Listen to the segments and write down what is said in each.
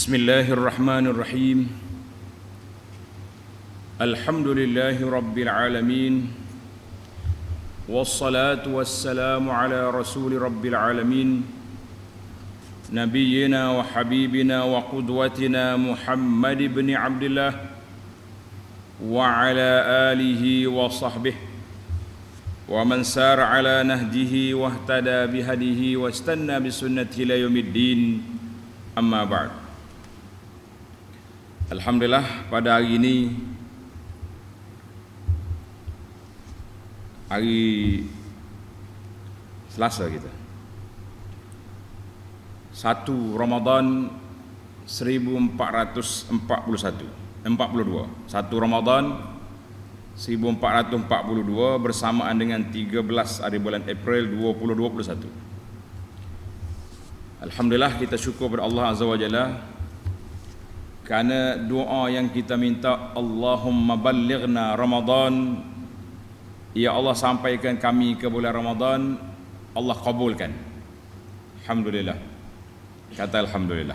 Bismillahirrahmanirrahim. Alhamdulillahi rabbil alamin. Wassalatu wassalamu ala rasuli rabbil alamin. Nabiyyina wa habibina wa qudwatina Muhammad ibn Abdullah wa ala alihi wa sahbihi wa man sara ala nahjihi wa ihtada bihadihi wa istanna bisunnatihi ila yaumiddin. Amma ba'd. Alhamdulillah, pada hari ini, hari Selasa kita, 1 Ramadan 1442, 1 Ramadan 1442 bersamaan dengan 13 hari bulan April 2021. Alhamdulillah, kita syukur kepada Allah Azza wa Jalla kerana doa yang kita minta, Allahumma ballighna Ramadan, ya Allah sampaikan kami ke bulan Ramadan, Allah kabulkan. Alhamdulillah. Kata Alhamdulillah.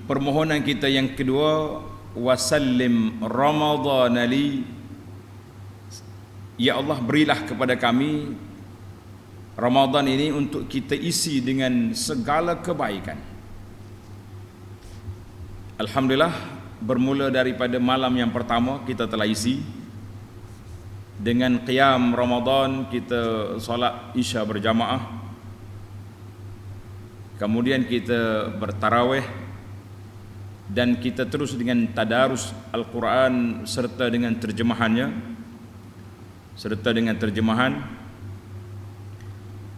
Permohonan kita yang kedua, wasallim Ramadan li, ya Allah berilah kepada kami Ramadan ini untuk kita isi dengan segala kebaikan. Alhamdulillah, bermula daripada malam yang pertama kita telah isi dengan qiyam Ramadan, kita solat Isya berjamaah, kemudian kita bertarawih, dan kita terus dengan tadarus Al-Quran serta dengan terjemahannya,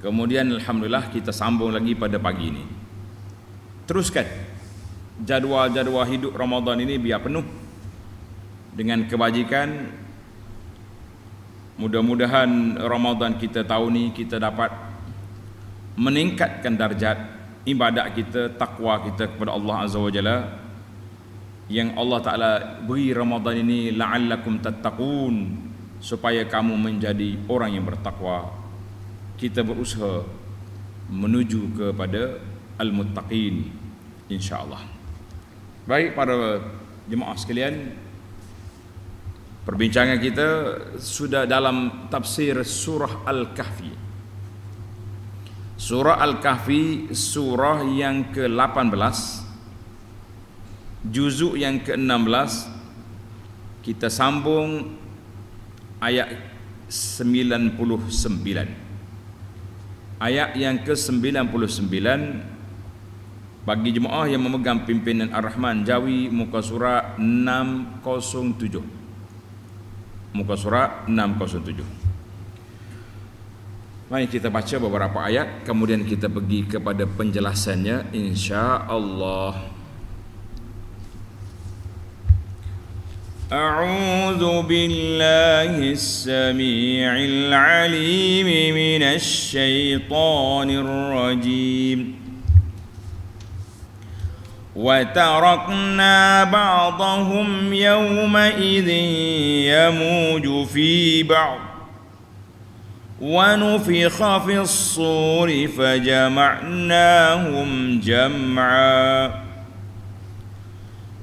kemudian Alhamdulillah kita sambung lagi pada pagi ini. Teruskan jadual-jadual hidup Ramadan ini biar penuh dengan kebajikan. Mudah-mudahan Ramadan kita tahun ini kita dapat meningkatkan darjat ibadat kita, takwa kita kepada Allah Azza wa Jalla, yang Allah Ta'ala beri Ramadan ini la'allakum tattaqun, supaya kamu menjadi orang yang bertakwa. Kita berusaha menuju kepada al-muttaqin, insya-Allah. Baik para jemaah sekalian, perbincangan kita sudah dalam tafsir surah Al-Kahfi. Surah Al-Kahfi surah yang ke-18, juzuk yang ke-16. Kita sambung ayat 99. Ayat yang ke-99 bagi jemaah yang memegang pimpinan Ar-Rahman Jawi, muka surat 607. Muka surat 607. Mari kita baca beberapa ayat, kemudian kita pergi kepada penjelasannya, insya-Allah. A'udzu billahis samii'il 'aliim minasy syaithaanir rajiim. وَتَرَكْنَا بَعْضَهُمْ يَوْمَئِذٍ يَمُوجُ فِي بَعْضٍ وَنُفِخَ فِي الصُّورِ فَجَمَعْنَاهُمْ جَمْعًا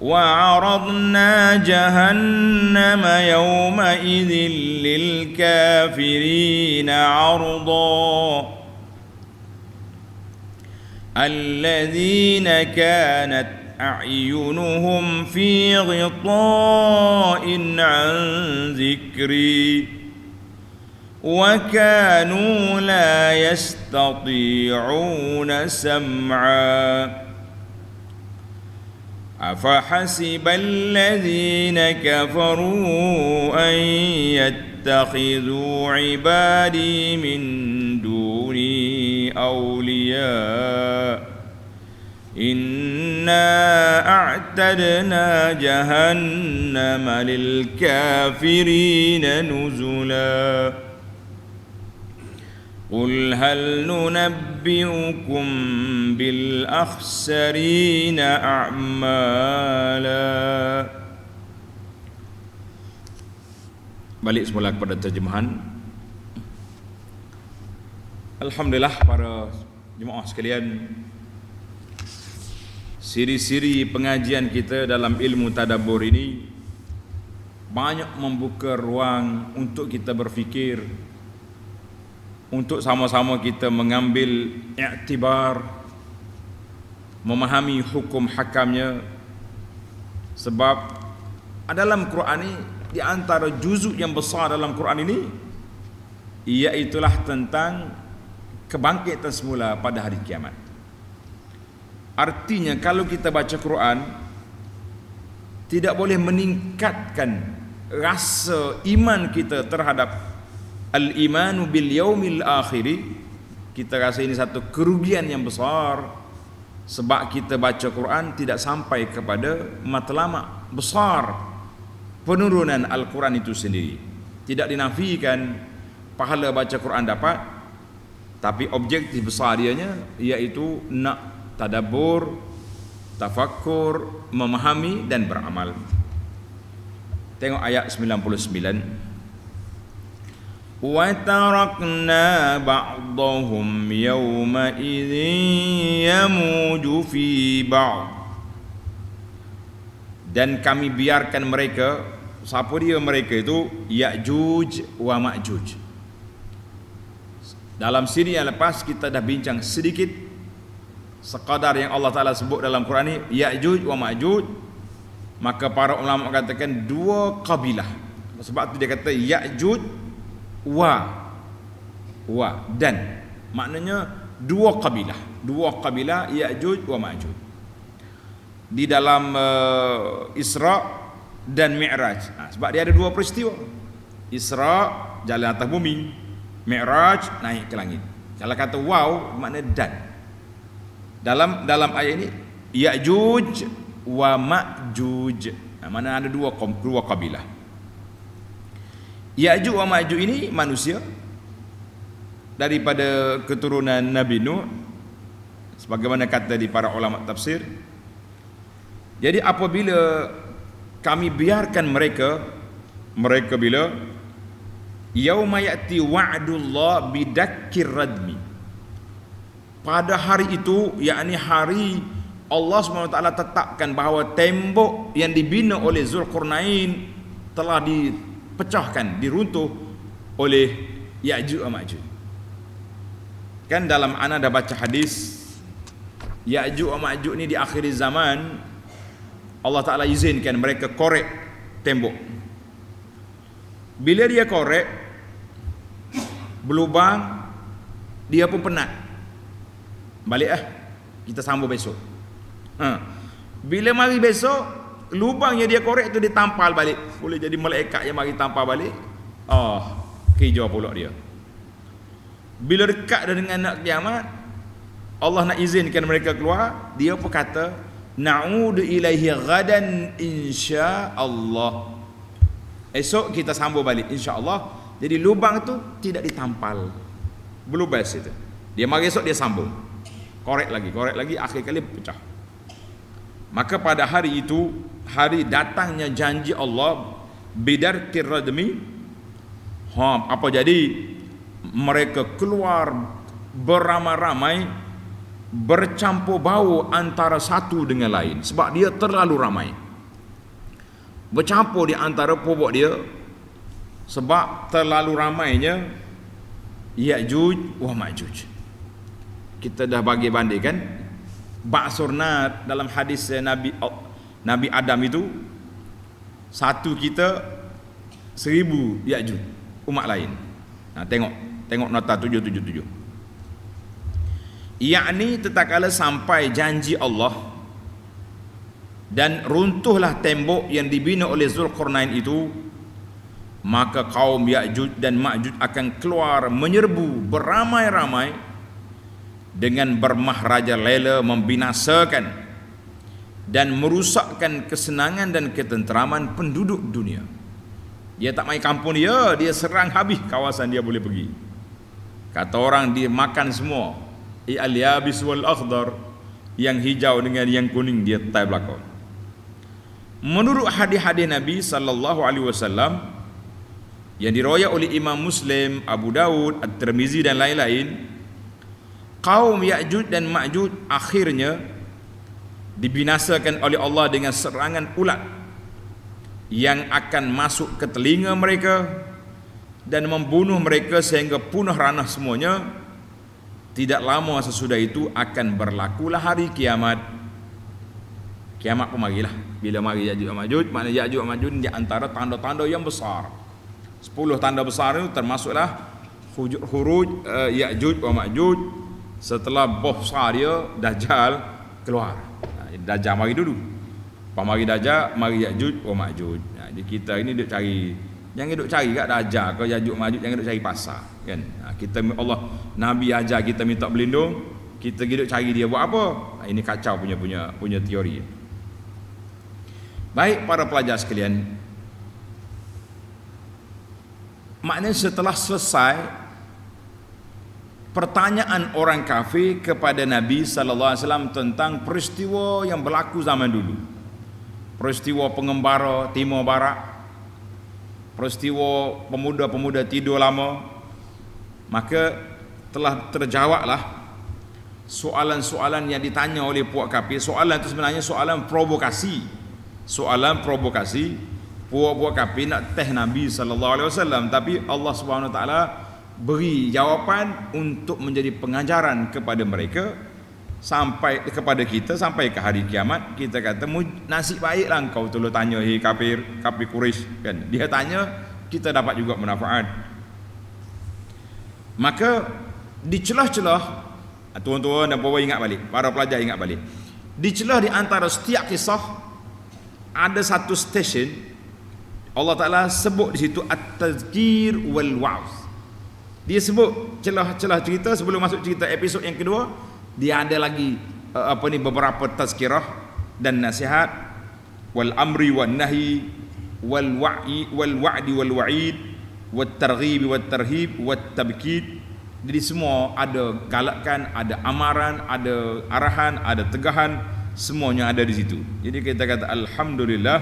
وَعَرَضْنَا جَهَنَّمَ يَوْمَئِذٍ لِلْكَافِرِينَ عَرْضًا الذين كانت أعينهم في غطاء عن ذكري وكانوا لا يستطيعون سمعا أفحسب الذين كفروا أن يتخذوا عبادي من دوني أولياء إنا أعتدنا جهنم للكافرين نزلا قل هل ننبئكم بالأخسرين أعمالا. Balik semula kepada terjemahan. Alhamdulillah para jemaah sekalian, Siri-siri pengajian kita dalam ilmu tadabbur ini banyak membuka ruang untuk kita berfikir, untuk sama-sama kita mengambil iktibar, memahami hukum hakamnya. Sebab dalam Quran ini, di antara juzuk yang besar dalam Quran ini, iaitulah tentang kebangkitan semula pada hari kiamat. Artinya kalau kita baca Quran, tidak boleh meningkatkan rasa iman kita terhadap al-imanu bil yaumil akhiri. Kita rasa ini satu kerugian yang besar, sebab kita baca Quran tidak sampai kepada matlamat besar penurunan Al-Quran itu sendiri. Tidak dinafikan pahala baca Quran dapat, tapi objektif besar dianya iaitu nak tadabbur, tafakkur, memahami dan beramal. Tengok ayat 99. Wa tarakna ba'dahum yawma idzin yamuju fi ba'd. Dan kami biarkan mereka, siapa dia mereka itu? Ya'juj wa Ma'juj. Dalam siri yang lepas kita dah bincang sedikit sekadar yang Allah Ta'ala sebut dalam Quran ini, Ya'juj wa Ma'juj. Maka para ulama katakan dua kabilah. Sebab itu dia kata Ya'juj wa dan, maknanya dua kabilah Ya'juj wa Ma'juj. Di dalam Isra dan Mi'raj. Sebab dia ada dua peristiwa. Isra jalan atas bumi, Mi'raj naik ke langit. Kalau kata waw makna dan. Dalam ayat ini Ya'juj wa Ma'juj. Mana ada dua kabilah. Ya'juj wa Ma'juj ini manusia daripada keturunan Nabi Nuh, sebagaimana kata di para ulama tafsir. Jadi apabila kami biarkan mereka bila yauma ya'ti wa'dullah bidakkir radmi, pada hari itu, yakni hari Allah SWT tetapkan bahawa tembok yang dibina oleh Zulkarnain telah dipecahkan, diruntuh oleh Ya'juj wa Ma'juj. Kan dalam ana dah baca hadis, Ya'juj wa Ma'juj ni di akhir zaman Allah Ta'ala izinkan mereka korek tembok. Bila dia korek berlubang, dia pun penat. Balik kita sambung besok. Bila mari besok, lubang yang dia korek tu ditampal balik. Boleh jadi malaikat yang mari tampal balik. Hijau pula dia. Bila dekat dengan nak kiamat, Allah nak izinkan mereka keluar, dia pun kata na'udu ilaihi ghadan insya-Allah. Esok kita sambung balik insya-Allah. Jadi lubang tu tidak ditampal. Berlubas itu. Dia mari esok dia sambung. Korek lagi, akhir kali pecah. Maka pada hari itu, hari datangnya janji Allah bidarkir radmi, apa jadi? Mereka keluar beramai-ramai, bercampur bau antara satu dengan lain, sebab dia terlalu ramai. Bercampur di antara pobok dia, sebab terlalu ramainya Ya'juj wa Ma'juj. Kita dah bagi bandingkan ba'surna dalam hadis Nabi Adam itu, satu kita 1000 Ya'juj umat lain. Tengok nota 777. Yakni tatkala sampai janji Allah dan runtuhlah tembok yang dibina oleh Zulkarnain itu, maka kaum Ya'juj dan Ma'juj akan keluar menyerbu beramai-ramai dengan bermahraja lela, membinasakan dan merusakkan kesenangan dan ketenteraman penduduk dunia. Dia tak main kampung dia serang habis kawasan dia boleh pergi. Kata orang dia makan semua, al-yabis wal akhdar, yang hijau dengan yang kuning dia tai belakang. Menurut hadis-hadis Nabi sallallahu alaihi wasallam yang diriwayat oleh Imam Muslim, Abu Daud, At-Tirmizi dan lain-lain, kaum Ya'juj dan Ma'juj akhirnya dibinasakan oleh Allah dengan serangan ulat yang akan masuk ke telinga mereka dan membunuh mereka sehingga punah ranah semuanya. Tidak lama sesudah itu akan berlakulah hari kiamat. Kiamat pun marilah. Bila mari Ya'juj wa Ma'juj, maknanya Ya'juj wa Ma'juj di antara tanda-tanda yang besar. 10 tanda besar itu termasuklah khuruj Ya'juj wa Ma'juj setelah besar dia Dajjal keluar. Dajjal mari dulu. Lepas mari Dajjal, mari Ya'juj wa Ma'juj. Jadi kita ini duk cari, jangan duk cari kat Dajjal ke Ya'juj wa Ma'juj, jangan duk cari pasar, kan? Kita Allah Nabi ajar kita minta berlindung, kita duk cari dia buat apa? Ini kacau punya teori. Baik para pelajar sekalian, maknanya setelah selesai pertanyaan orang kafir kepada Nabi sallallahu alaihi wasallam tentang peristiwa yang berlaku zaman dulu, peristiwa pengembara timur barat, peristiwa pemuda-pemuda tidur lama, maka telah terjawablah soalan-soalan yang ditanya oleh puak kafir. Soalan itu sebenarnya soalan provokasi. Soalan provokasi. Puak-puak kafir nak teh Nabi sallallahu alaihi wasallam, tapi Allah Subhanahu wa taala beri jawapan untuk menjadi pengajaran kepada mereka sampai kepada kita sampai ke hari kiamat. Kita kata nasib baiklah engkau tolong tanya kafir Quraisy, kan? Dia tanya, kita dapat juga manfaat. Maka di celah-celah, tuan-tuan dan puan ingat balik, para pelajar ingat balik, di celah di antara setiap kisah ada satu stesen Allah Ta'ala sebut di situ at-tazkir wal wa'z. Dia sebut celah-celah cerita sebelum masuk cerita episod yang kedua. Dia ada lagi beberapa tazkirah dan nasihat, wal amri wan nahi wal wa'di wal wa'id wat targhib wat tarhib wat tabkid. Jadi semua ada galakan, ada amaran, ada arahan, ada tegahan, semuanya ada di situ. Jadi kita kata alhamdulillah.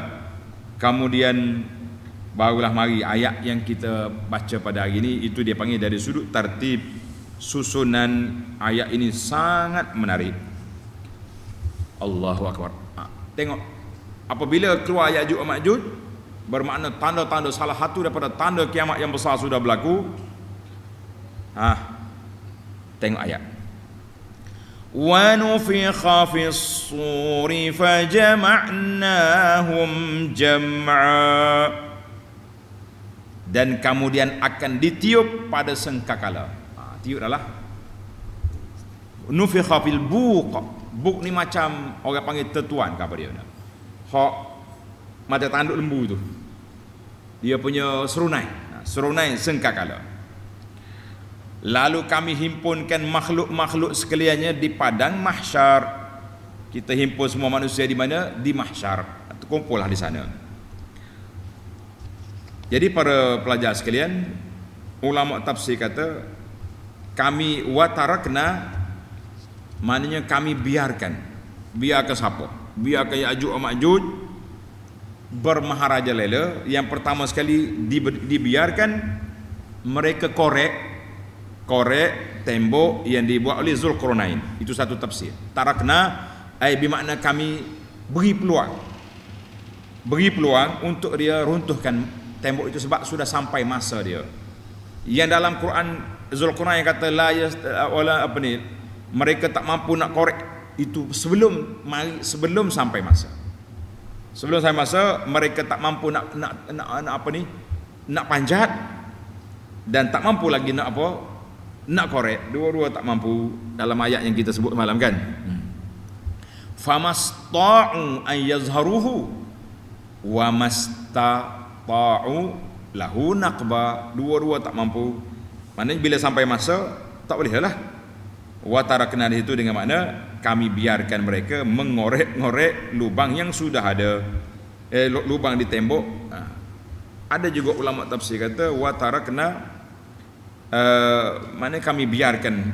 Kemudian barulah mari ayat yang kita baca pada hari ini, itu dia panggil dari sudut tartib susunan ayat ini sangat menarik. Allahu akbar. Tengok, apabila keluar Ya'juj wa Ma'juj, bermakna tanda-tanda salah satu daripada tanda kiamat yang besar sudah berlaku. Tengok ayat. Wa nufikha fis suri fajama'nahum jam'a. Dan kemudian akan ditiup pada sangkakala. Tiup dah lah. Nufikha fil buq. Buq ni macam orang panggil tetuan ke apa dia? Hak mata tanduk lembu tu. Dia punya serunai. Serunai sangkakala. Lalu kami himpunkan makhluk-makhluk sekaliannya di padang mahsyar. Kita himpun semua manusia di mana? Di mahsyar. Kumpullah di sana. Jadi para pelajar sekalian, ulama tafsir kata kami watarakna, maknanya kami biarkan siapa? Biarkan Ya'juj wa Ma'juj bermaharaja lela. Yang pertama sekali dibiarkan mereka korek tembok yang dibuat oleh Zulkarnain. Itu satu tafsir. Tarakna bermakna kami beri peluang untuk dia runtuhkan tembok itu sebab sudah sampai masa dia. Yang dalam Quran Zulkarnain kata mereka tak mampu nak korek itu sebelum sampai masa. Sebelum sampai masa mereka tak mampu nak panjat dan tak mampu lagi nak korek. Dua-dua tak mampu dalam ayat yang kita sebut malam, kan? Famasta'u an yazharuhu wa mastata'u lahu naqba. Dua-dua tak mampu. Maknanya bila sampai masa tak boleh lah. Wa tarakna itu dengan makna kami biarkan mereka mengorek-ngorek lubang yang sudah ada, lubang di tembok. Ada juga ulama tafsir kata wa tarakna, maknanya kami biarkan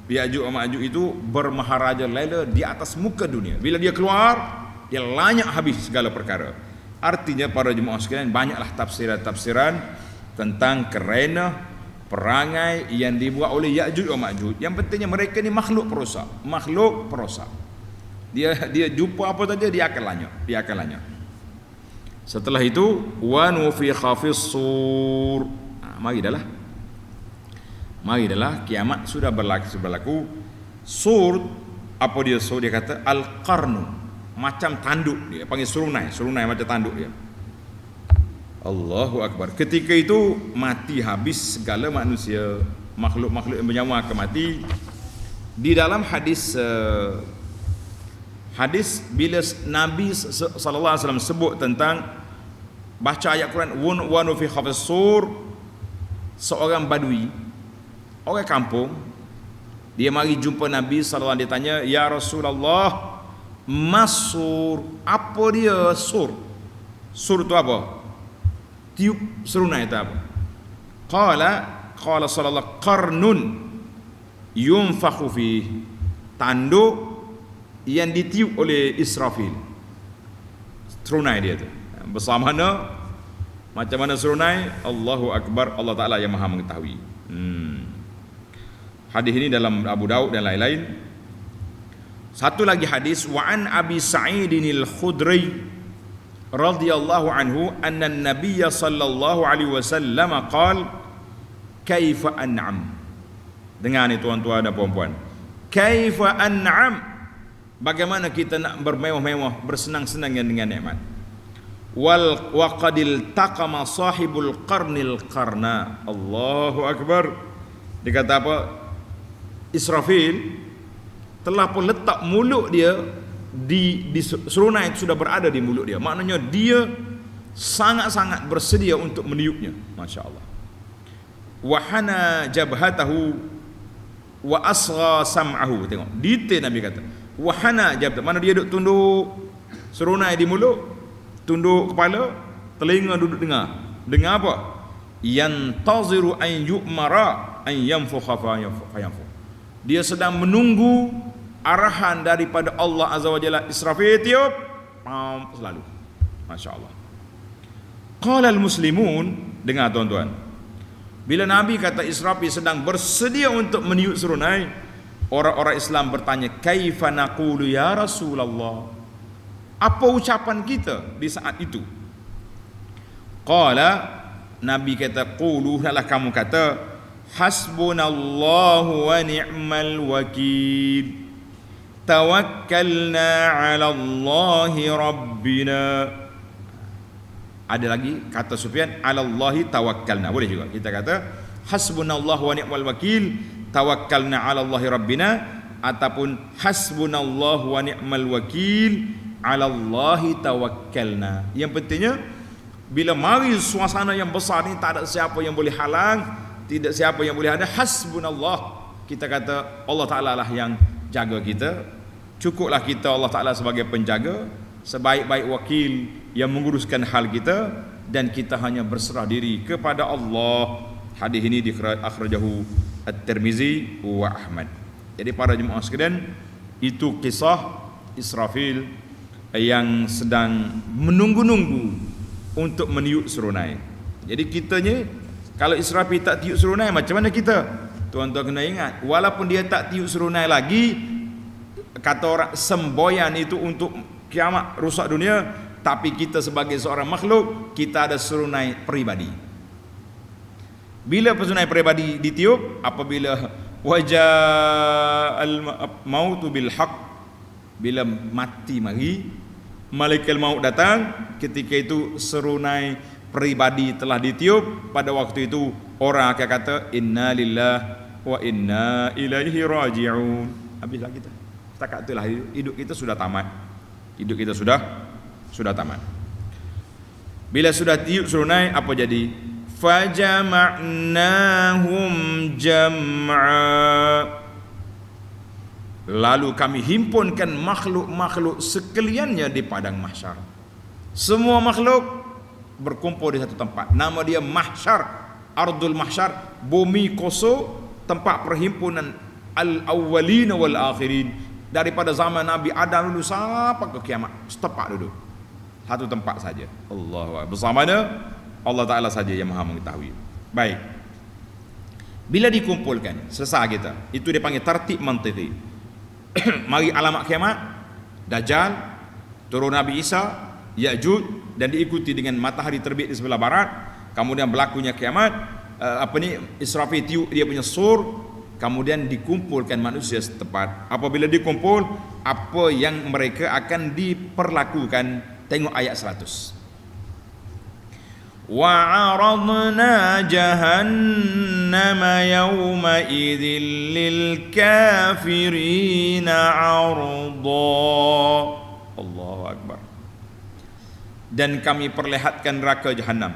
Ya'juj wa Ma'juj itu bermaharaja lela di atas muka dunia. Bila dia keluar, dia lanyak habis segala perkara. Artinya para jemaah sekalian, banyaklah tafsiran-tafsiran tentang kerana perangai yang dibuat oleh Ya'juj wa Ma'juj. Yang pentingnya mereka ni makhluk perosak. Dia jumpa apa saja dia akan lanyap. Setelah itu wa nufikha fis sur. Mari dah kiamat sudah berlaku. Sur, apa dia sur? Dia kata al-qarnu, macam tanduk, dia panggil serunai macam tanduk dia. Allahu Akbar. Ketika itu mati habis segala manusia, makhluk-makhluk yang bernyawa akan mati. Di dalam hadis bila Nabi sallallahu alaihi wasallam sebut tentang baca ayat Quran wa nufikha fis sur, seorang badui, orang kampung, dia mari jumpa Nabi sallallahu alaihi wasallam, dia tanya, "Ya Rasulullah, masur, apa dia sur?" Sur itu apa? Tiup serunai itu apa? Qala sallallahu qarnun yunfakhu fi, tanduk yang ditiup oleh Israfil. Serunai dia tu. Bersama mana? Macam mana serunai? Allahu Akbar, Allah Ta'ala yang maha mengetahui. Hadis ini dalam Abu Daud dan lain-lain. Satu lagi hadis, wa an Abi Sa'idin al-Khudri radhiyallahu anhu anna an-nabiy sallallahu alaihi wasallam qala kaifa an'am. Dengar ni tuan-tuan dan puan-puan. Kaifa an'am, bagaimana kita nak bermewah-mewah, bersenang-senang dengan nikmat. Wa qadil taqama sahibul qarnil qarna. Allahu Akbar. Dia kata apa? Israfil telah pun letak mulut dia di serunai itu sudah berada di mulut dia. Maknanya dia sangat-sangat bersedia untuk meniupnya. Masya Allah. Wahana jabhatahu wa asgha sam'ahu. Tengok detail Nabi kata wahana jabhatahu, mana dia duduk tunduk serunai di mulut, tunduk kepala, telinga duduk dengar apa? Yantaziru an yu'mara an yanfukha fa yanfukh. Dia sedang menunggu arahan daripada Allah Azza wa Jalla. Israfil tiup, selalu. Masya Allah. Qala al-muslimun, dengar tuan-tuan, bila Nabi kata Israfil sedang bersedia untuk meniup serunai, orang-orang Islam bertanya, kaifa naqulu ya Rasulullah, apa ucapan kita di saat itu? Qala, Nabi kata, qulu, hendaklah kamu kata, hasbunallahu wa ni'mal wakil, tawakkalna 'ala Allahi rabbina. Ada lagi kata Sufyan, 'ala Allahi tawakkalna. Boleh juga kita kata hasbunallahu wa ni'mal wakil, tawakkalna 'ala Allahi rabbina, ataupun hasbunallahu wa ni'mal wakil, 'ala Allahi tawakkalna. Yang pentingnya bila mari suasana yang besar ni, tak ada siapa yang boleh halang, tidak siapa yang boleh ada, hasbunallah, kita kata Allah Ta'ala lah yang jaga kita. Cukuplah kita Allah Ta'ala sebagai penjaga, sebaik-baik wakil yang menguruskan hal kita, dan kita hanya berserah diri kepada Allah. Hadis ini akhrajahu At-Tirmizi wa Ahmad. Jadi para jemaah sekalian, itu kisah Israfil yang sedang menunggu-nunggu untuk meniup serunai. Jadi kitanya, kalau Israfil tak tiup serunai, macam mana kita? Tuan-tuan kena ingat, walaupun dia tak tiup serunai lagi, kata orang semboyan itu untuk kiamat, rusak dunia, tapi kita sebagai seorang makhluk, kita ada serunai peribadi. Bila serunai peribadi ditiup? Apabila wajah al-mautu bil haq, bila mati mari, malaikat maut datang, ketika itu serunai peribadi telah ditiup. Pada waktu itu orang akan kata inna lillahi wa inna ilaihi raji'un. Habislah kita. Setakat itulah hidup kita sudah tamat. Hidup kita sudah tamat. Bila sudah tiup serunai, apa jadi? Fajama'nahum jam'a. Lalu kami himpunkan makhluk-makhluk sekaliannya di padang mahsyar. Semua makhluk berkumpul di satu tempat. Nama dia mahsyar, ardul mahsyar, bumi kosong, tempat perhimpunan al-awwalin wal akhirin. Daripada zaman Nabi Adam dulu sampai ke kiamat, setempat dulu, satu tempat saja. Allah bersamanya Allah Ta'ala saja yang maha mengetahui. Baik, bila dikumpulkan selesai kita, itu dipanggil tartib mantiqi. Mari alamat kiamat, Dajjal, turun Nabi Isa, Ya'juj, dan diikuti dengan matahari terbit di sebelah barat. Kemudian berlakunya kiamat, Israfil tiup dia punya sur, kemudian dikumpulkan manusia setempat. Apabila dikumpul, apa yang mereka akan diperlakukan? Tengok ayat 100. Wa 'aradna jahannama yawma idzil lil kafirin 'arda. Allahu akbar. Dan kami perlihatkan neraka jahanam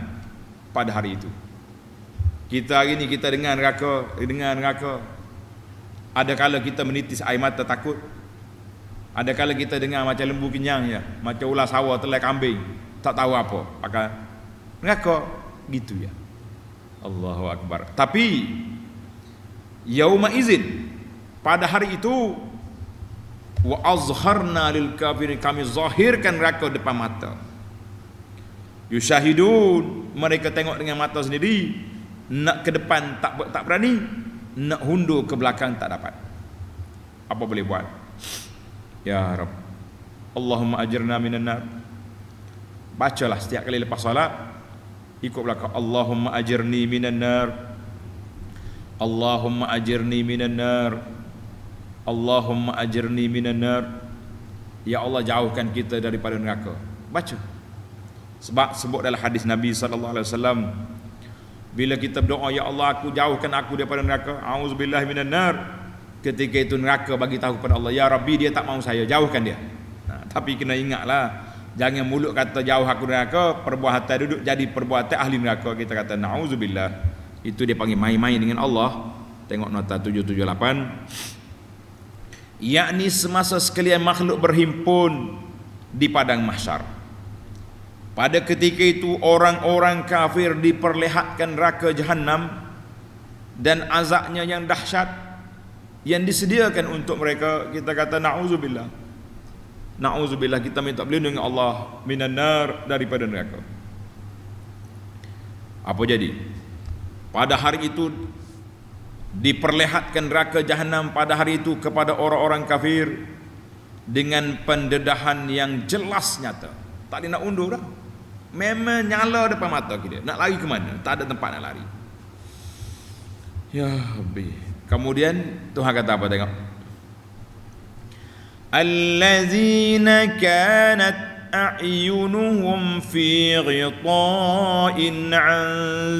pada hari itu. Kita hari ni kita dengar neraka. Ada kala kita menitis air mata takut. Ada kala kita dengar macam lembu kenyang ya, macam ular sawah telai kambing, tak tahu apa. Pakai neraka gitu ya. Allahu akbar. Tapi yauma izin, pada hari itu, wa azharna lil kafirin, kami zahirkan neraka depan mata. Yusyahidun, mereka tengok dengan mata sendiri. Nak ke depan tak berani, nak hundur ke belakang tak dapat. Apa boleh buat? Ya Rabb, Allahumma ajirna minan nar. Bacalah setiap kali lepas salat, ikut belakang, Allahumma ajirni minan nar, Allahumma ajirni minan nar, Allahumma ajirni minan nar. Ya Allah, jauhkan kita daripada neraka. Baca. Sebab sebut dalam hadis Nabi SAW, bila kita berdoa, ya Allah, aku jauhkan aku daripada neraka, auzubillahi minan nar, ketika itu neraka bagi tahu kepada Allah, ya Rabbi, dia tak mahu saya, jauhkan dia. Tapi kena ingatlah, jangan mulut kata jauh aku neraka, perbuatan duduk jadi perbuatan ahli neraka. Kita kata na'udzubillah, itu dia panggil main-main dengan Allah. Tengok nota 778. Yakni semasa sekalian makhluk berhimpun di padang mahsyar, pada ketika itu orang-orang kafir diperlihatkan neraka jahanam dan azabnya yang dahsyat yang disediakan untuk mereka. Kita kata na'udzubillah, na'udzubillah, kita minta perlindungan Allah minan nar, daripada neraka. Apa jadi? Pada hari itu diperlihatkan neraka jahanam pada hari itu kepada orang-orang kafir dengan pendedahan yang jelas nyata. Tak ada nak undur dah. Memang nyala depan mata kita. Nak lari ke mana? Tak ada tempat nak lari. Ya Rabbi. Kemudian Tuhan kata apa, tengok. Allazina kanat a'yunuhum fi ghita'in 'an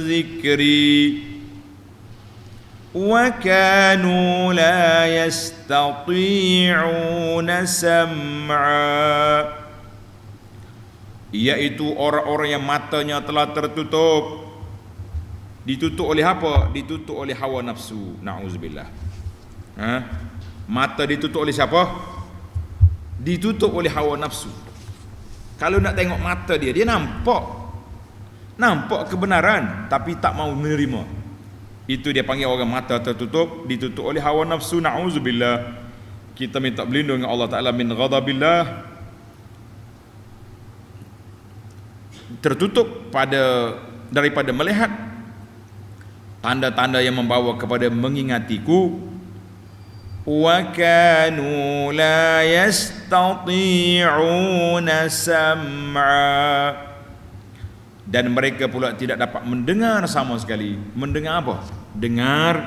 zikri wa kanu la yastati'una sam'a, iaitu orang-orang yang matanya telah tertutup. Ditutup oleh apa? Ditutup oleh hawa nafsu. Na'udzubillah. Mata ditutup oleh siapa? Ditutup oleh hawa nafsu. Kalau nak tengok mata dia, dia nampak kebenaran, tapi tak mau menerima. Itu dia panggil orang mata tertutup, ditutup oleh hawa nafsu. Na'udzubillah. Kita minta berlindung dengan Allah Ta'ala min ghadabillah, tertutup daripada melihat tanda-tanda yang membawa kepada mengingatiku. Wa kanu la yastati'una sam'a, dan mereka pula tidak dapat mendengar sama sekali. Mendengar apa? Dengar,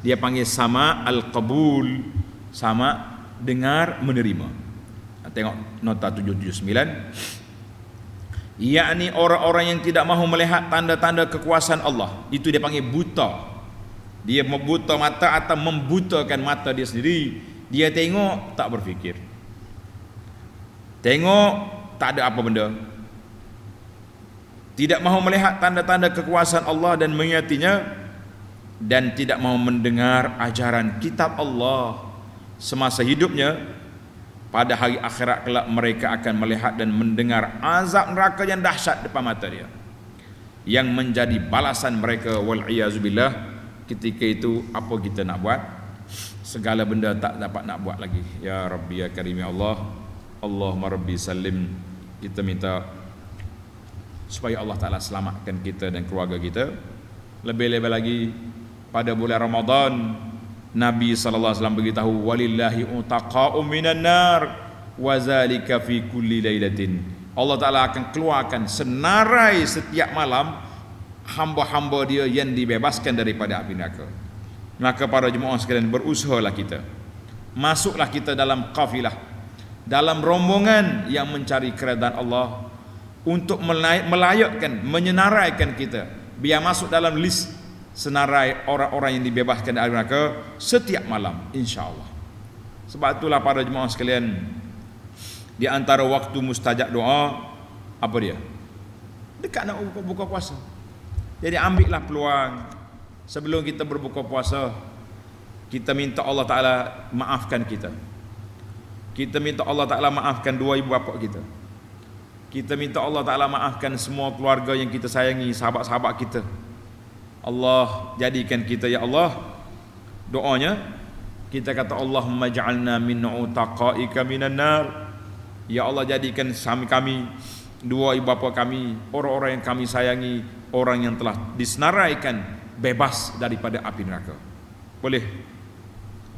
dia panggil sama al-qabul, sama dengar menerima. Tengok nota 779. Yakni orang-orang yang tidak mahu melihat tanda-tanda kekuasaan Allah, itu dia panggil buta. Dia membuta mata atau membutakan mata dia sendiri. Dia tengok, tak berfikir. Tengok, tak ada apa benda. Tidak mahu melihat tanda-tanda kekuasaan Allah dan mengingatinya, dan tidak mahu mendengar ajaran kitab Allah semasa hidupnya. Pada hari akhirat kelak mereka akan melihat dan mendengar azab neraka yang dahsyat depan mata dia, yang menjadi balasan mereka. Wal'iyazubillah. Ketika itu apa kita nak buat? Segala benda tak dapat nak buat lagi. Ya Rabbi ya Karim ya Allah, Allahumma Rabbi salim. Kita minta supaya Allah Ta'ala selamatkan kita dan keluarga kita. Lebih-lebih lagi pada bulan Ramadan, Nabi SAW beritahu, walillahi utaqa'u minan nar wa zalika fi kulli lailatin. Allah Ta'ala akan keluarkan senarai setiap malam hamba-hamba dia yang dibebaskan daripada api neraka. Maka para jemaah sekalian, berusahalah kita, masuklah kita dalam kafilah, dalam rombongan yang mencari keredaan Allah, untuk melayakkan, menyenaraikan kita biar masuk dalam list senarai orang-orang yang dibebaskan dari neraka setiap malam, insya-Allah. Sebab itulah para jemaah sekalian, di antara waktu mustajab doa apa dia? Dekat nak buka puasa. Jadi ambillah peluang sebelum kita berbuka puasa, kita minta Allah Ta'ala maafkan kita. Kita minta Allah Ta'ala maafkan dua ibu bapa kita. Kita minta Allah Ta'ala maafkan semua keluarga yang kita sayangi, sahabat-sahabat kita. Allah jadikan kita, ya Allah, doanya kita kata Allahumma ja'alna min utaqaika minan nar. Ya Allah, jadikan kami, dua ibu bapa kami, orang-orang yang kami sayangi, orang yang telah disenaraikan bebas daripada api neraka. Boleh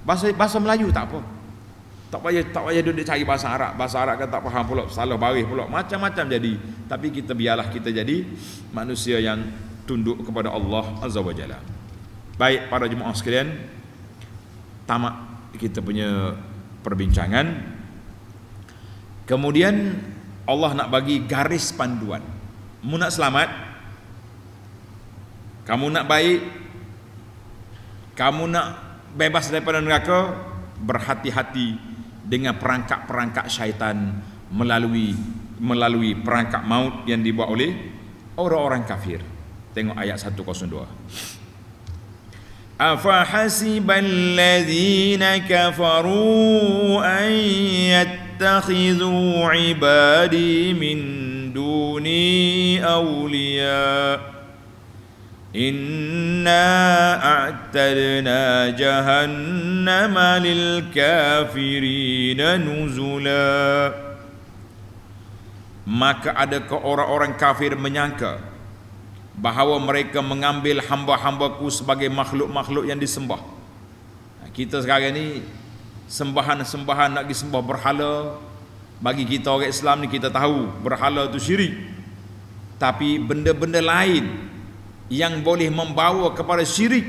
bahasa Melayu tak apa. Tak payah duduk cari bahasa Arab kan tak faham pula, salah baris pula, macam-macam jadi. Tapi kita biarlah kita jadi manusia yang tunduk kepada Allah Azza wa Jalla. Baik para jemaah sekalian, tamat kita punya perbincangan. Kemudian Allah nak bagi garis panduan. Kamu nak selamat, kamu nak baik, kamu nak bebas daripada neraka, berhati-hati dengan perangkap-perangkap syaitan melalui perangkap maut yang dibuat oleh orang-orang kafir. Tengok ayat 102. Afa hasibal ladzina kafaru an yattakhidhu ibadi min duni awliya inna a'tadna jahannama lil kafirina nuzula. Maka adakah orang-orang kafir menyangka bahawa mereka mengambil hamba-hambaku sebagai makhluk-makhluk yang disembah? Kita sekarang ni sembahan-sembahan nak disembah berhala. Bagi kita orang Islam ni, kita tahu berhala tu syirik. Tapi benda-benda lain yang boleh membawa kepada syirik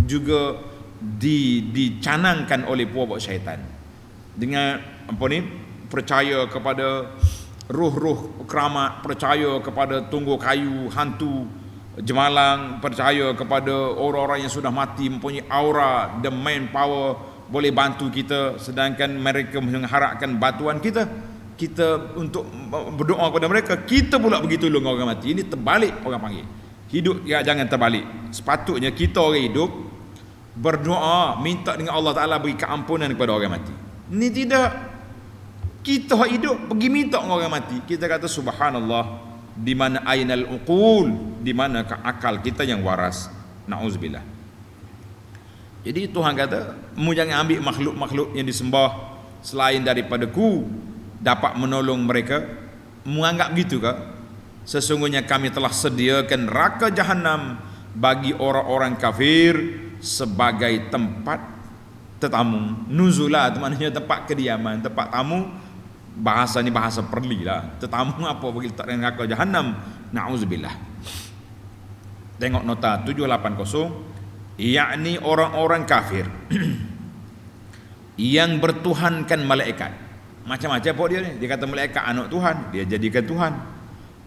juga dicanangkan oleh puak-puak syaitan. Dengan percaya kepada ruh-ruh keramat, percaya kepada tunggul kayu, hantu, jemalang, percaya kepada orang-orang yang sudah mati mempunyai aura, the main power, boleh bantu kita, sedangkan mereka mengharapkan bantuan kita untuk berdoa kepada mereka. Kita pula begitu tolong orang mati. Ini terbalik orang panggil. Hidup ya, jangan terbalik. Sepatutnya kita orang hidup berdoa, minta dengan Allah Ta'ala beri keampunan kepada orang mati. Ini tidak. Kita hidup pergi minta dengan orang mati. Kita kata subhanallah, di mana ainal uqul, di mana akal kita yang waras. Nauzubillah. Jadi Tuhan kata, mu jangan ambil makhluk-makhluk yang disembah selain daripada ku dapat menolong mereka. Mu anggap gitu ke? Sesungguhnya kami telah sediakan neraka jahanam bagi orang-orang kafir sebagai tempat tetamu. Nuzula itu maknanya tempat kediaman, tempat tamu. Bahasa ni bahasa perli lah. Tetamu apa bagi letak neraka jahanam? Na'udzubillah. Tengok nota 780, yakni orang-orang kafir yang bertuhankan malaikat. Macam-macam apa dia ni? Dia kata malaikat anak Tuhan, dia jadikan Tuhan.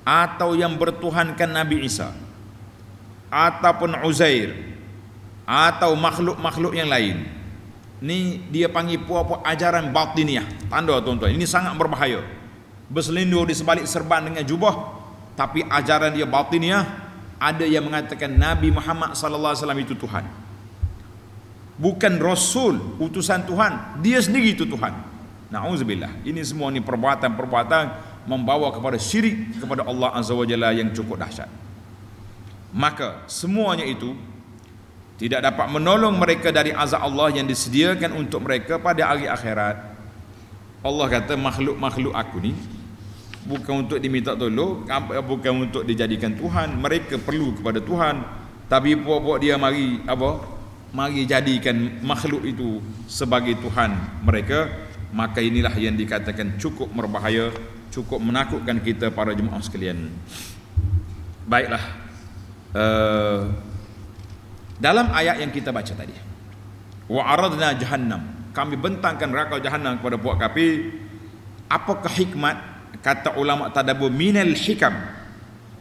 Atau yang bertuhankan Nabi Isa, ataupun Uzair, atau makhluk-makhluk yang lain. Ni dia panggil puak-puak ajaran batiniah. Tanda tuan-tuan, ini sangat berbahaya. Berselindung di sebalik serban dengan jubah, tapi ajaran dia batiniah. Ada yang mengatakan Nabi Muhammad sallallahu alaihi wasallam itu Tuhan, bukan Rasul, utusan Tuhan. Dia sendiri itu Tuhan. Na'udzubillah. Ini semua ni perbuatan-perbuatan membawa kepada syirik kepada Allah Azza wa Jalla yang cukup dahsyat. Maka semuanya itu tidak dapat menolong mereka dari azab Allah yang disediakan untuk mereka pada hari akhirat. Allah kata makhluk-makhluk aku ni bukan untuk diminta tolong, bukan untuk dijadikan Tuhan. Mereka perlu kepada Tuhan, tapi puak-puak dia mari jadikan makhluk itu sebagai Tuhan mereka. maka inilah yang dikatakan cukup berbahaya, cukup menakutkan kita para jemaah sekalian. Baiklah, dalam ayat yang kita baca tadi, wa aradna jahannam, kami bentangkan neraka jahannam kepada puak kafir. Apakah hikmat? Kata ulama tadabbur, minal hikam,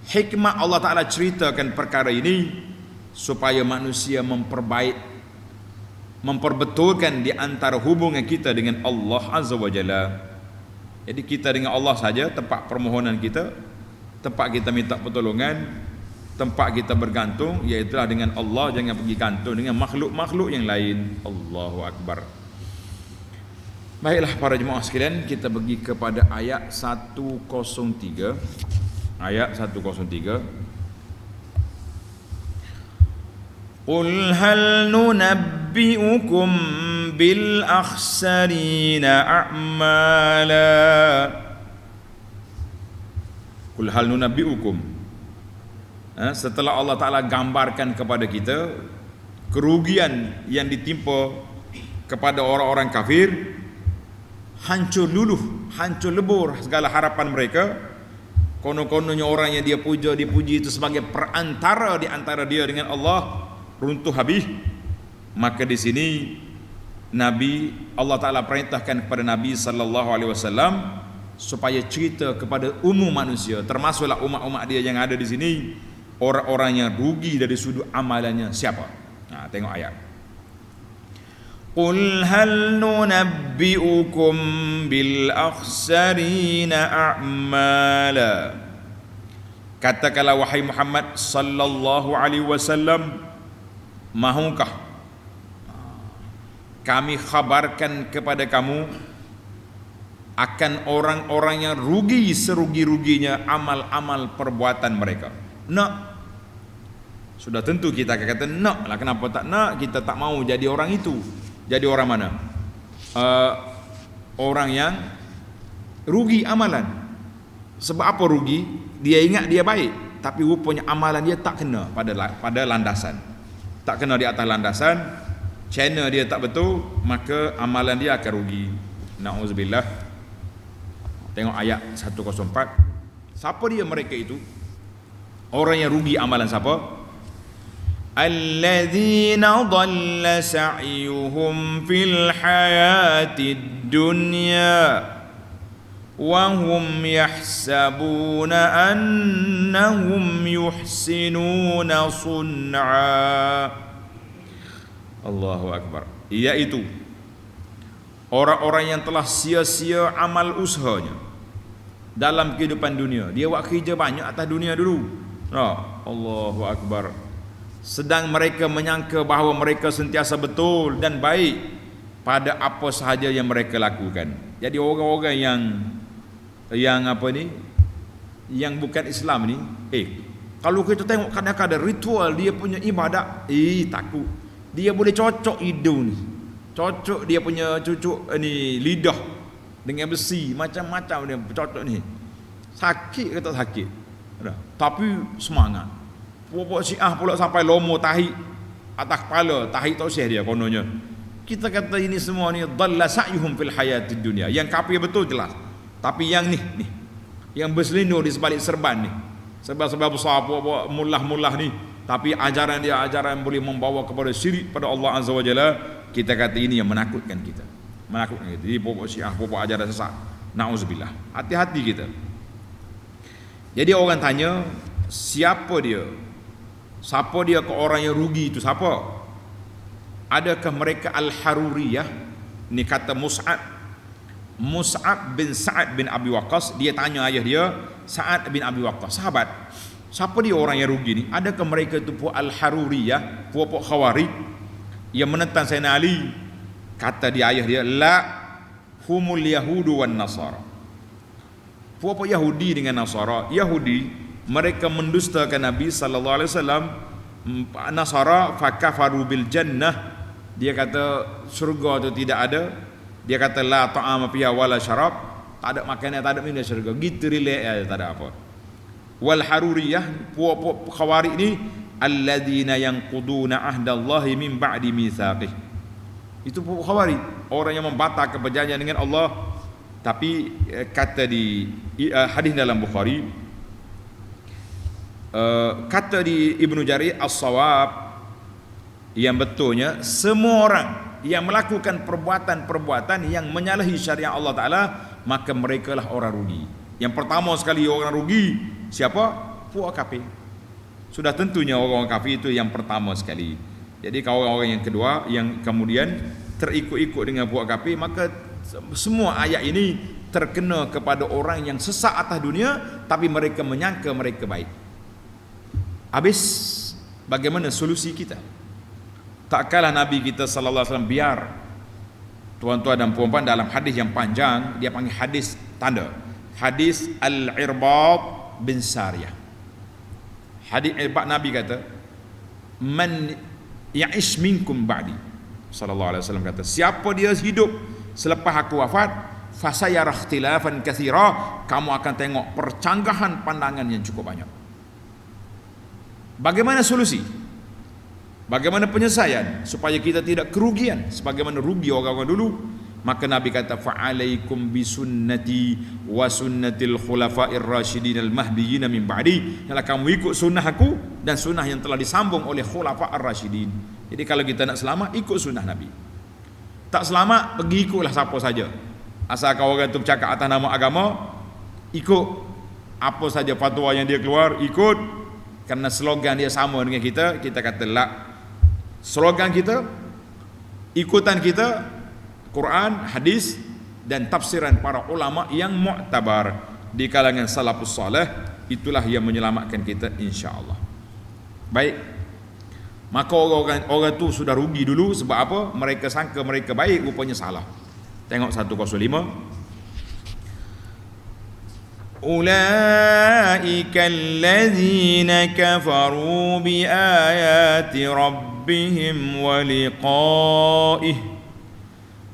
hikmah Allah Ta'ala ceritakan perkara ini supaya manusia memperbetulkan di antara hubungan kita dengan Allah Azza wa Jalla. Jadi kita dengan Allah saja tempat permohonan kita, tempat kita minta pertolongan, tempat kita bergantung, iaitulah dengan Allah. Jangan pergi gantung dengan makhluk-makhluk yang lain. Allahu Akbar. Baiklah para jemaah sekalian, kita pergi kepada ayat 103. Ayat 103. Qul hal nunabbi'ukum bil akhsarina a'mala. Qul hal nunabbi'ukum. Setelah Allah Ta'ala gambarkan kepada kita kerugian yang ditimpa kepada orang-orang kafir, hancur luluh, hancur lebur segala harapan mereka. Konon-kononnya orang yang dia dipuji itu sebagai perantara di antara dia dengan Allah, runtuh habis. Maka di sini Allah Ta'ala perintahkan kepada Nabi sallallahu alaihi wasallam supaya cerita kepada umum manusia, termasuklah umat-umat dia yang ada di sini, orang-orang yang rugi dari sudut amalannya siapa. Tengok ayat. Qul hal nunabbi'ukum bil akhsarina a'mala. Katakanlah wahai Muhammad sallallahu alaihi wasallam, mahukah kami khabarkan kepada kamu akan orang-orang yang rugi serugi-ruginya amal-amal perbuatan mereka? Nak. Sudah tentu kita akan kata nak lah. Kenapa tak nak? Kita tak mau jadi orang itu. Jadi orang mana? Orang yang rugi amalan. Sebab apa rugi? Dia ingat dia baik, tapi rupanya amalan dia tak kena pada landasan. Tak kena di atas landasan, channel dia tak betul, maka amalan dia akan rugi. Na'udzubillah. Tengok ayat 104. Siapa dia mereka itu? Orang yang rugi amalan siapa? Alladzina dhalla sa'yuhum fil hayatid dunya wa hum yahsabuna annahum yuhsinuna sun'a. Allahu Akbar. Iaitu orang-orang yang telah sia-sia amal usahanya dalam kehidupan dunia. Dia buat kerja banyak atas dunia dulu. Allahu Akbar. Sedang mereka menyangka bahawa mereka sentiasa betul dan baik pada apa sahaja yang mereka lakukan. Jadi orang-orang yang apa ni, yang bukan Islam ni, kalau kita tengok kadang-kadang ritual dia punya ibadat, takut dia boleh cocok hidung ni, cocok dia punya cucuk ni lidah dengan besi, macam-macam dia cocok ni. Sakit ke tak sakit? Tapi semangat. Puak Syiah pula sampai lomo tahi atas kepala, tahi tak usah dia kononnya. Kita kata ini semua ni dhalla sa'yuhum fil hayatid dunya. Yang kafir betul jelas. Tapi yang ni yang berselindung di sebalik serban ni, sebab-sebab besar puak mullah-mullah ni, tapi ajaran dia ajaran boleh membawa kepada syirik pada Allah Azza wa Jalla. Kita kata ini yang menakutkan kita. Menakutkan kita. Jadi puak Syiah, puak ajaran sesat. Na'udzubillah. Hati-hati kita. Jadi orang tanya, siapa dia? Siapa dia ke orang yang rugi itu? Siapa? Adakah mereka Al-Haruriyah? Ini kata Mus'ab bin Sa'ad bin Abi Waqqas. Dia tanya ayah dia, Sa'ad bin Abi Waqqas, sahabat, siapa dia orang yang rugi ni? Adakah mereka itu puak Al-Haruriyah, puak Khawarij yang menentang Sayyidina Ali? Kata dia ayah dia, la humul yahudu wan nasara. Puak Yahudi dengan Nasara. Yahudi mereka mendustakan Nabi sallallahu alaihi wasallam. Nasara fakafaru bil jannah. Dia kata syurga itu tidak ada. Dia kata la ta'ama fiha wala syarab. Tak ada makanan, tak ada minum syurga. Gitu relax, tak ada apa. Wal haruriyah, puak khawarij ni, alladzina yanquduna ahdallahi min ba'di mitsaqih. Itu puak khawarij. orang yang membatalkan perjanjian dengan Allah. Tapi kata di hadis dalam Bukhari, kata di Ibnu Jarir as-Shawab, yang betulnya semua orang yang melakukan perbuatan-perbuatan yang menyalahi syariat Allah Ta'ala, maka mereka lah orang rugi. Yang pertama sekali orang rugi siapa? Puak kafir. Sudah tentunya orang kafir itu yang pertama sekali. Jadi kalau orang yang kedua yang kemudian terikut-ikut dengan puak kafir, maka semua ayat ini terkena kepada orang yang sesat atas dunia, tapi mereka menyangka mereka baik. Habis, bagaimana solusi kita? Tak kalah Nabi kita sallallahu alaihi wasallam, biar tuan-tuan dan puan-puan, dalam hadis yang panjang, dia panggil hadis tanda, hadis Al-Irbad bin Sariyah. Hadis Irbad, Nabi kata, man ya'ish minkum ba'di, sallallahu alaihi wasallam kata, siapa dia hidup selepas aku wafat, fasayara ikhtilafan katsira, kamu akan tengok percanggahan pandangan yang cukup banyak. Bagaimana solusi? Bagaimana penyelesaian supaya kita tidak kerugian sebagaimana rugi orang-orang dulu? Maka Nabi kata, fa'alaikum bisunnati wa sunnatil khulafa'ir rasyidin al-mahdiyyin min ba'di. Ialah kamu ikut sunnah aku dan sunnah yang telah disambung oleh khulafa' ar-rasyidin. Jadi kalau kita nak selamat, ikut sunnah Nabi. Tak selamat, pergi ikutlah siapa saja. Asalkan orang itu bercakap atas nama agama, ikut apa saja fatwa yang dia keluar, ikut. Kerana slogan dia sama dengan kita, kita kata la. Slogan kita, ikutan kita, Quran, hadis dan tafsiran para ulama yang mu'tabar di kalangan salafus salih. Itulah yang menyelamatkan kita, insya-Allah. Baik. Maka orang tu sudah rugi dulu. Sebab apa? Mereka sangka mereka baik, rupanya salah. Tengok 105. Ulaika allazina kafaru bi ayati rabbihim wa liqa'ih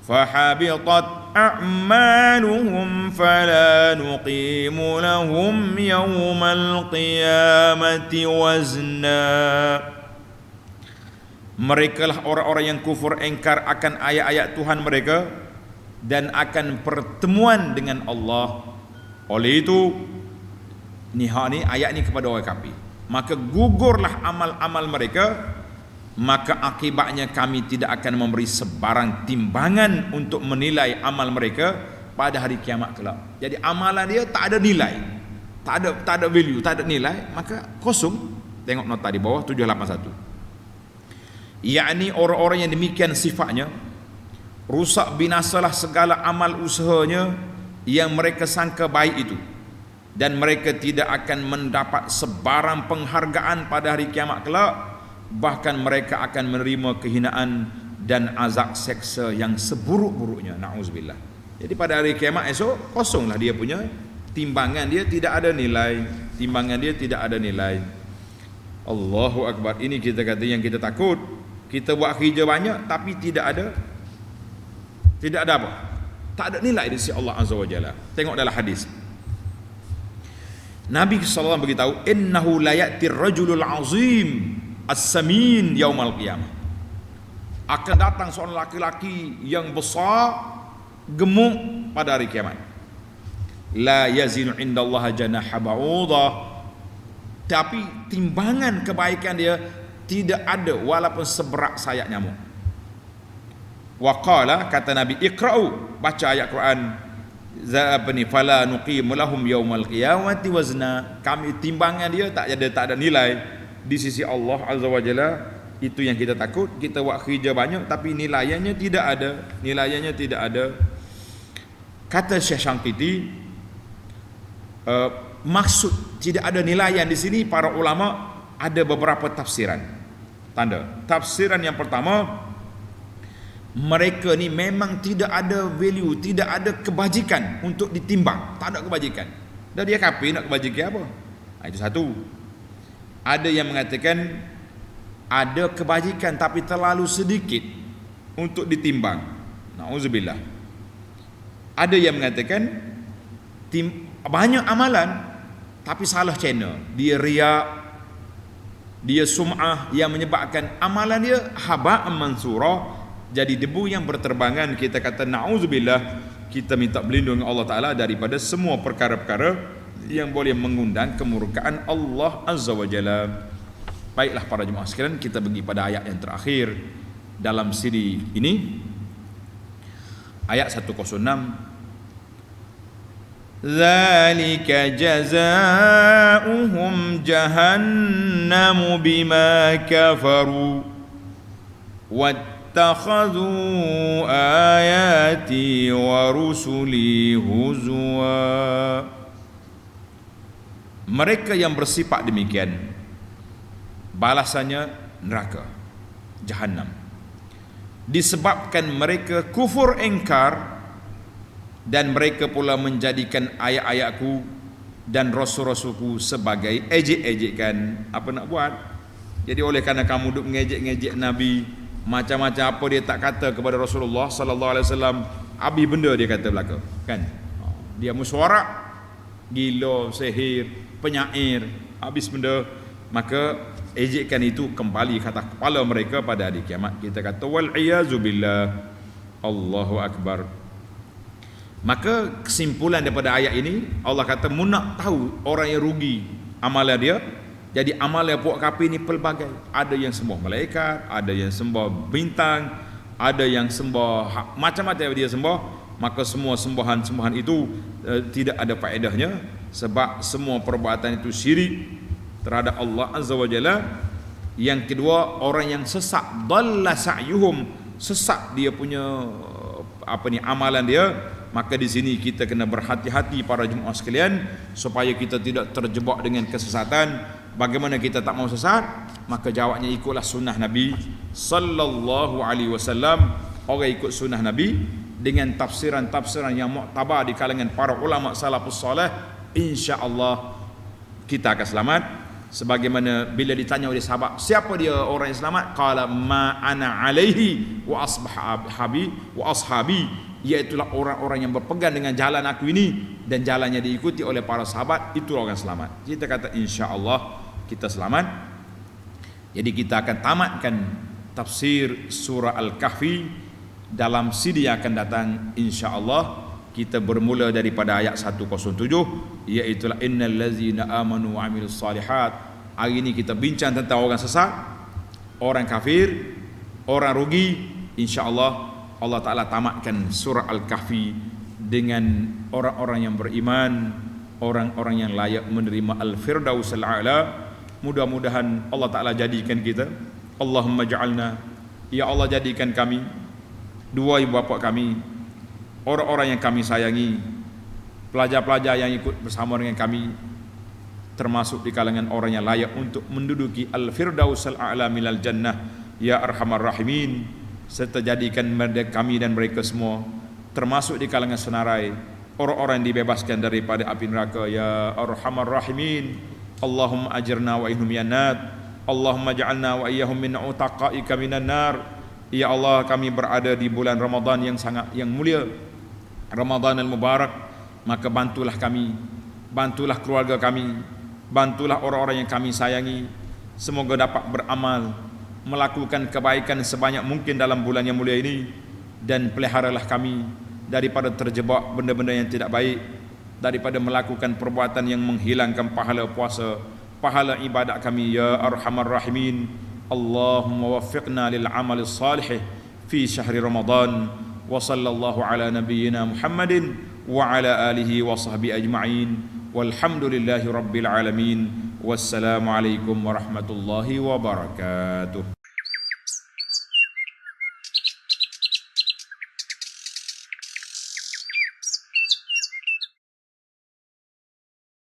fahabitat a'maluhum fala nuqimu lahum yawmal qiyamati wazna. Mereka lah orang-orang yang kufur, engkar akan ayat-ayat Tuhan mereka dan akan pertemuan dengan Allah. Oleh itu, ni ayat ni kepada orang kafir. Maka gugurlah amal-amal mereka, maka akibatnya kami tidak akan memberi sebarang timbangan untuk menilai amal mereka pada hari kiamat kelak. Jadi amalan dia tak ada nilai, tak ada value, tak ada nilai, maka kosong. Tengok nota di bawah 781. Yakni orang-orang yang demikian sifatnya, rusak binasalah segala amal usahanya yang mereka sangka baik itu, dan mereka tidak akan mendapat sebarang penghargaan pada hari kiamat kelak, bahkan mereka akan menerima kehinaan dan azab seksa yang seburuk-buruknya. Na'udzubillah. Jadi pada hari kiamat esok, kosonglah dia punya timbangan, dia tidak ada nilai, timbangan dia tidak ada nilai. Allahu Akbar. Ini kita kata yang kita takut. Kita buat kerja banyak tapi tidak ada apa? Tak ada nilai di sisi Allah Azza wa Jalla. Tengok dalam hadis. Nabi sallallahu alaihi wasallam beritahu, innahu la ya'ti ar-rajulul 'azim as-samin yaumal qiyamah. Akan datang seorang laki-laki yang besar, gemuk pada hari kiamat. La yazinu indallahi janaha ba'udah. Tapi timbangan kebaikan dia tidak ada walaupun seberat sayap nyamuk. Wa qala, kata Nabi, iqra'u, baca ayat Quran, zabani fala nuqimu lahum yaumal qiyamati wazna. Kami timbangan dia tak ada nilai di sisi Allah Azza wa Jalla. Itu yang kita takut. Kita buat kerja banyak tapi nilainya tidak ada. Kata Syekh Syangkiti, maksud tidak ada nilaian di sini, para ulama ada beberapa tafsiran. Tanda tafsiran yang pertama, mereka ni memang tidak ada value, tidak ada kebajikan untuk ditimbang, tak ada kebajikan. Dan dia kafir, nak kebajikan apa? Itu satu. Ada yang mengatakan ada kebajikan tapi terlalu sedikit untuk ditimbang. Na'udzubillah. Ada yang mengatakan banyak amalan tapi salah channel. Dia riak, dia sum'ah yang menyebabkan amalan dia haba'an mansura, jadi debu yang berterbangan, kita kata na'udzubillah, kita minta berlindung Allah Ta'ala daripada semua perkara-perkara yang boleh mengundang kemurkaan Allah Azza wa Jalla. Baiklah para jemaah sekalian, kita pergi pada ayat yang terakhir dalam siri ini, ayat 106. Dzalika jazaa'uhum jahannamu bima kafaru wattakhadhu ayati wa rusuli huzwa. Mereka yang bersifat demikian, balasannya neraka, jahannam, disebabkan mereka kufur ingkar, dan mereka pula menjadikan ayat-ayatku dan rasul-rasulku sebagai ejek-ejekan. Apa nak buat? Jadi oleh kerana kamu duk mengejek-ngejek Nabi, macam-macam apa dia tak kata kepada Rasulullah sallallahu alaihi wasallam, habis benda dia kata belaka, kan? Dia musywarak, gila, sihir, penyair, habis benda, maka ejekan itu kembali ke atas kepala mereka pada hari kiamat. Kita kata wal iyazu billah. Allahu akbar. Maka kesimpulan daripada ayat ini, Allah kata mu nak tahu orang yang rugi amalan dia. Jadi amalan puak kafir ni pelbagai. Ada yang sembah malaikat, ada yang sembah bintang, ada yang sembah macam-macam dia sembah. Maka semua sembahan-sembahan itu tidak ada faedahnya, sebab semua perbuatan itu syirik terhadap Allah Azza wa Jalla. Yang kedua, orang yang sesat, dalla sa'yuhum, sesat dia punya amalan dia. Maka di sini kita kena berhati-hati para jemaah sekalian, supaya kita tidak terjebak dengan kesesatan. Bagaimana kita tak mau sesat? Maka jawabnya ikutlah sunnah Nabi sallallahu alaihi wasallam. Orang ikut sunnah Nabi dengan tafsiran-tafsiran yang muktabar di kalangan para ulama salafus salih, insya-Allah kita akan selamat. Sebagaimana bila ditanya oleh sahabat, siapa dia orang yang selamat? Qala ma ana alaihi wa ashabi, iaitulah orang-orang yang berpegang dengan jalan aku ini dan jalannya diikuti oleh para sahabat, itu orang selamat. Kita kata insya-Allah kita selamat. Jadi kita akan tamatkan tafsir surah Al-Kahfi dalam CD yang akan datang insya-Allah. Kita bermula daripada ayat 107, iaitu innal ladzina amanu wa amilus salihat. Hari ini kita bincang tentang orang sesat, orang kafir, orang rugi. Insya-Allah Allah Ta'ala tamatkan surah Al-Kahfi dengan orang-orang yang beriman, orang-orang yang layak menerima Al-Firdausul A'la. Mudah-mudahan Allah Ta'ala jadikan kita, Allahumma ja'alna, ya Allah jadikan kami, dua ibu bapa kami, orang-orang yang kami sayangi, pelajar-pelajar yang ikut bersama dengan kami, termasuk di kalangan orang yang layak untuk menduduki Al-Firdausul A'la minal jannah, ya arhamar rahimin. Serta jadikan kami dan mereka semua termasuk di kalangan senarai orang-orang yang dibebaskan daripada api neraka, ya arhamar rahimin. Allahumma ajirna wa innahum minan, Allahumma ja'alna wa iyyahum min utaqaika minan nar. Ya Allah, kami berada di bulan Ramadan yang mulia, Ramadan al-Mubarak, maka bantulah kami, bantulah keluarga kami, bantulah orang-orang yang kami sayangi, semoga dapat beramal, melakukan kebaikan sebanyak mungkin dalam bulan yang mulia ini, dan peliharalah kami daripada terjebak benda-benda yang tidak baik, daripada melakukan perbuatan yang menghilangkan pahala puasa, pahala ibadat kami, ya arhamar rahimin. Allahumma waffiqna lil amali salih fi syahri Ramadan, wa sallallahu ala nabiyyina Muhammadin wa ala alihi wa sahbihi ajma'in, walhamdulillahi rabbil alamin. Wassalamu alaikum warahmatullahi wabarakatuh.